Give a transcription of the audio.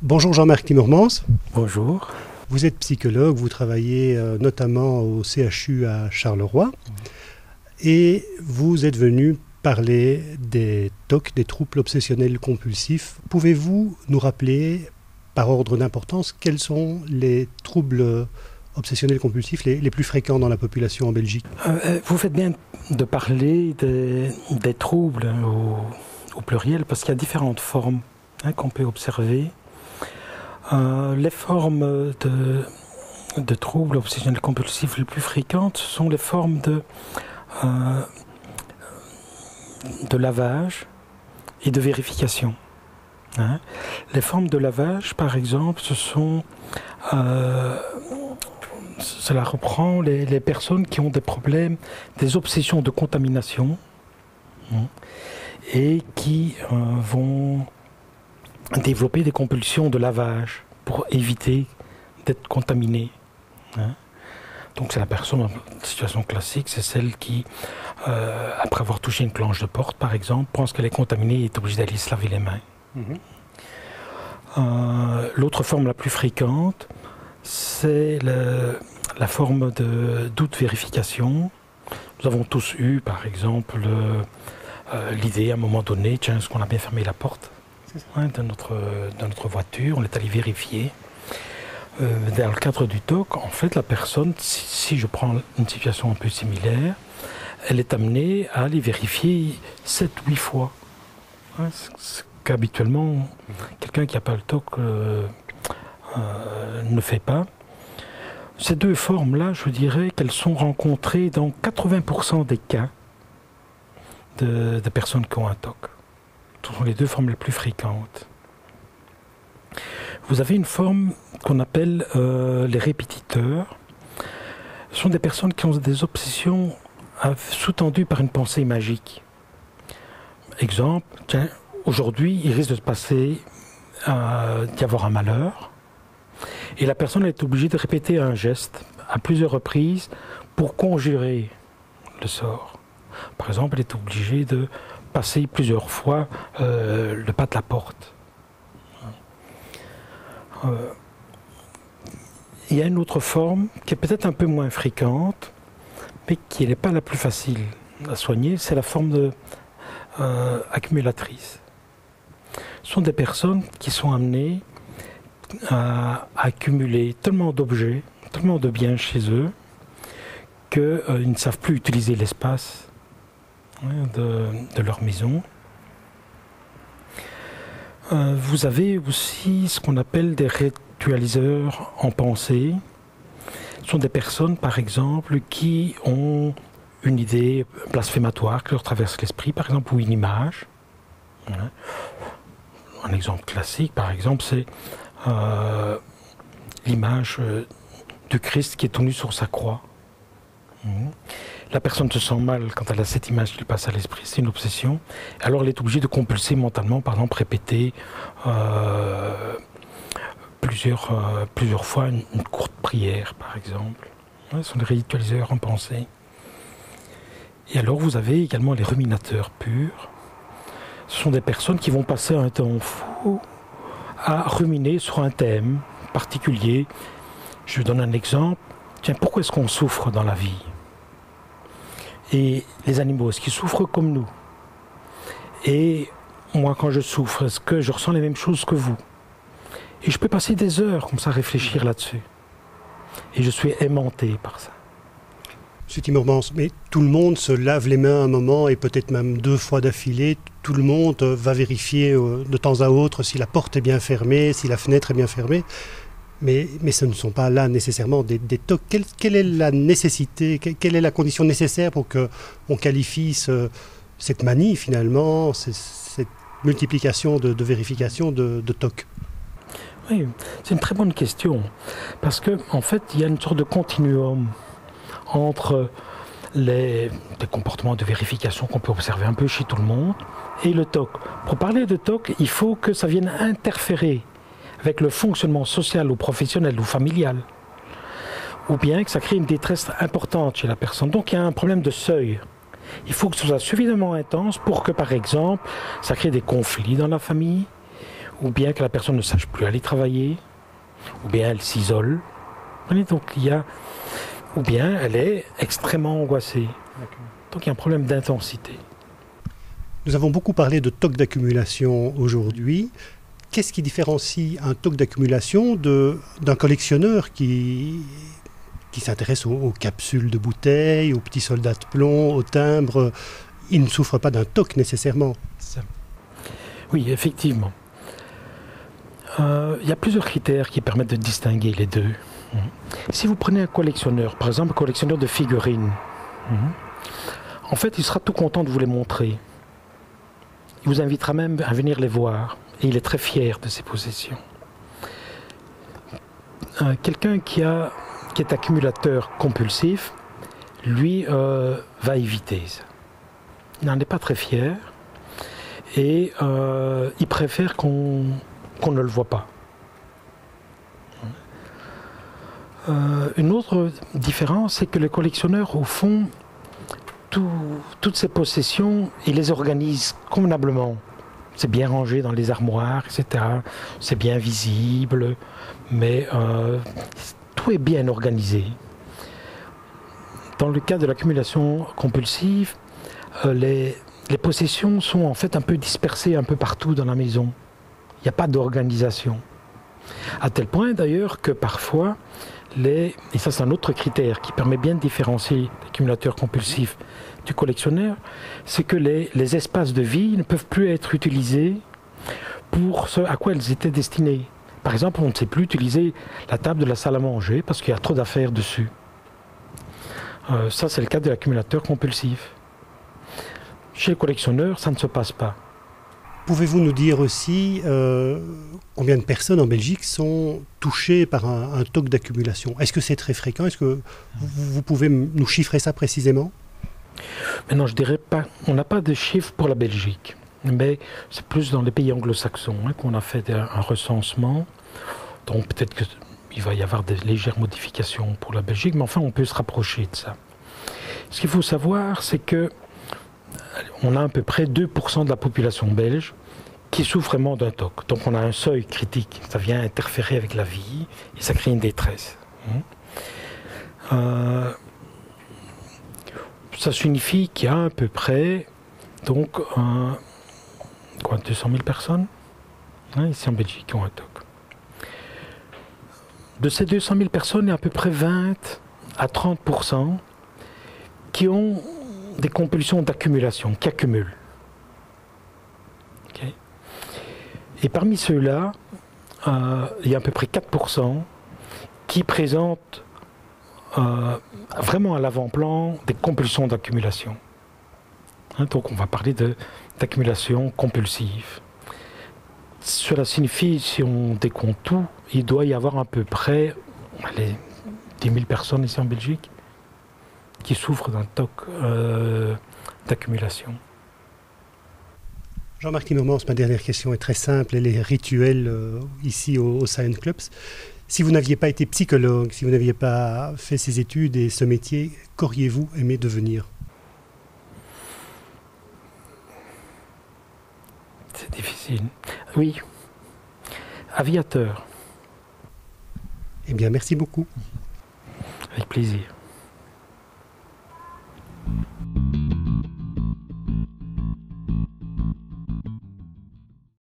Bonjour Jean-Marc Timmermans. Bonjour. Vous êtes psychologue, vous travaillez notamment au CHU à Charleroi et vous êtes venu parler des TOC, des troubles obsessionnels compulsifs. Pouvez-vous nous rappeler, par ordre d'importance, quels sont les troubles obsessionnels compulsifs les plus fréquents dans la population en Belgique? Vous faites bien de parler des troubles au pluriel parce qu'il y a différentes formes qu'on peut observer. Les formes de troubles obsessionnels compulsifs les plus fréquentes sont les formes de lavage et de vérification. Les formes de lavage, par exemple, cela reprend les personnes qui ont des problèmes, des obsessions de contamination et qui vont développer des compulsions de lavage pour éviter d'être contaminé. Donc c'est la personne en situation classique, c'est celle qui, après avoir touché une planche de porte par exemple, pense qu'elle est contaminée et est obligée d'aller se laver les mains. L'autre forme la plus fréquente, c'est la forme de doute vérification. Nous avons tous eu par exemple l'idée à un moment donné, tiens, est-ce qu'on a bien fermé la porte de notre voiture, on est allé vérifier. Dans le cadre du TOC, en fait, la personne, si je prends une situation un peu similaire, elle est amenée à aller vérifier 7-8 fois. Ce qu'habituellement, quelqu'un qui n'a pas le TOC ne fait pas. Ces deux formes-là, je dirais qu'elles sont rencontrées dans 80% des cas de personnes qui ont un TOC. Ce sont les deux formes les plus fréquentes. Vous avez une forme qu'on appelle les répétiteurs. Ce sont des personnes qui ont des obsessions sous-tendues par une pensée magique. Exemple, tiens, aujourd'hui, il risque de se passer, d'y avoir un malheur. Et la personne est obligée de répéter un geste à plusieurs reprises pour conjurer le sort. Par exemple, elle est obligée de passer plusieurs fois le pas de la porte. Il y a une autre forme qui est peut-être un peu moins fréquente, mais qui n'est pas la plus facile à soigner, c'est la forme accumulatrice. Ce sont des personnes qui sont amenées à accumuler tellement d'objets, tellement de biens chez eux, qu'ils ne savent plus utiliser l'espace de leur maison. Vous avez aussi ce qu'on appelle des ritualiseurs en pensée. Ce sont des personnes, par exemple, qui ont une idée blasphématoire qui leur traverse l'esprit, par exemple, ou une image. Un exemple classique, par exemple, c'est l'image du Christ qui est tenu sur sa croix. La personne se sent mal quand elle a cette image qui lui passe à l'esprit, c'est une obsession. Alors elle est obligée de compulser mentalement, par exemple répéter plusieurs fois une courte prière, par exemple. Ce sont des ritualiseurs en pensée. Et alors vous avez également les ruminateurs purs. Ce sont des personnes qui vont passer un temps fou à ruminer sur un thème particulier. Je vous donne un exemple. Tiens, pourquoi est-ce qu'on souffre dans la vie ? Et les animaux, est-ce qu'ils souffrent comme nous ? Et moi, quand je souffre, est-ce que je ressens les mêmes choses que vous ? Et je peux passer des heures comme ça à réfléchir là-dessus. Et je suis aimanté par ça. Monsieur Timmermans, mais tout le monde se lave les mains un moment et peut-être même 2 fois d'affilée. Tout le monde va vérifier de temps à autre si la porte est bien fermée, si la fenêtre est bien fermée. Mais ce ne sont pas là nécessairement des TOC. Quelle est la nécessité, quelle est la condition nécessaire pour qu'on qualifie cette manie finalement, cette multiplication de vérifications de TOC? Oui, c'est une très bonne question. Parce qu'en fait, il y a une sorte de continuum entre des comportements de vérification qu'on peut observer un peu chez tout le monde et le TOC. Pour parler de TOC, il faut que ça vienne interférer avec le fonctionnement social ou professionnel ou familial, ou bien que ça crée une détresse importante chez la personne. Donc il y a un problème de seuil. Il faut que ce soit suffisamment intense pour que, par exemple, ça crée des conflits dans la famille, ou bien que la personne ne sache plus aller travailler, ou bien elle s'isole. Donc ou bien elle est extrêmement angoissée. Donc il y a un problème d'intensité. Nous avons beaucoup parlé de TOC d'accumulation aujourd'hui. Qu'est-ce qui différencie un TOC d'accumulation d'un collectionneur qui s'intéresse aux capsules de bouteilles, aux petits soldats de plomb, aux timbres? Il ne souffre pas d'un TOC nécessairement. Oui, effectivement. Il y a plusieurs critères qui permettent de distinguer les deux. Si vous prenez un collectionneur, par exemple un collectionneur de figurines, en fait il sera tout content de vous les montrer. Il vous invitera même à venir les voir et il est très fier de ses possessions. Quelqu'un qui est accumulateur compulsif, lui va éviter ça. Il n'en est pas très fier et il préfère qu'on ne le voit pas. Une autre différence, c'est que le collectionneur, au fond, toutes ses possessions, il les organise convenablement. C'est bien rangé dans les armoires, etc. C'est bien visible, mais tout est bien organisé. Dans le cas de l'accumulation compulsive, les possessions sont en fait un peu dispersées un peu partout dans la maison. Il n'y a pas d'organisation. À tel point d'ailleurs que parfois, et ça c'est un autre critère qui permet bien de différencier l'accumulateur compulsif du collectionneur, c'est que les espaces de vie ne peuvent plus être utilisés pour ce à quoi ils étaient destinés. Par exemple, on ne sait plus utiliser la table de la salle à manger parce qu'il y a trop d'affaires dessus. Ça c'est le cas de l'accumulateur compulsif. Chez le collectionneur, ça ne se passe pas. Pouvez-vous nous dire aussi combien de personnes en Belgique sont touchées par un TOC d'accumulation? Est-ce que c'est très fréquent? Est-ce que vous pouvez nous chiffrer ça précisément? Mais non, je dirais pas. On n'a pas de chiffres pour la Belgique. Mais c'est plus dans les pays anglo-saxons qu'on a fait un recensement. Donc peut-être qu'il va y avoir des légères modifications pour la Belgique, mais enfin on peut se rapprocher de ça. Ce qu'il faut savoir, c'est que on a à peu près 2% de la population belge qui souffre vraiment d'un TOC. Donc on a un seuil critique, ça vient interférer avec la vie et ça crée une détresse. Ça signifie qu'il y a à peu près 200 000 personnes ici en Belgique qui ont un TOC. De ces 200 000 personnes, il y a à peu près 20 à 30% qui ont des compulsions d'accumulation, qui accumulent. Okay. Et parmi ceux-là, il y a à peu près 4% qui présentent vraiment à l'avant-plan des compulsions d'accumulation. Donc on va parler d'accumulation compulsive. Cela signifie, si on décompte tout, il doit y avoir à peu près 10 000 personnes ici en Belgique qui souffrent d'un TOC d'accumulation. Jean-Marc Timmermans, ma dernière question est très simple, elle est rituelle ici au Science Clubs. Si vous n'aviez pas été psychologue, si vous n'aviez pas fait ces études et ce métier, qu'auriez-vous aimé devenir? C'est difficile. Oui, aviateur. Eh bien, merci beaucoup. Avec plaisir.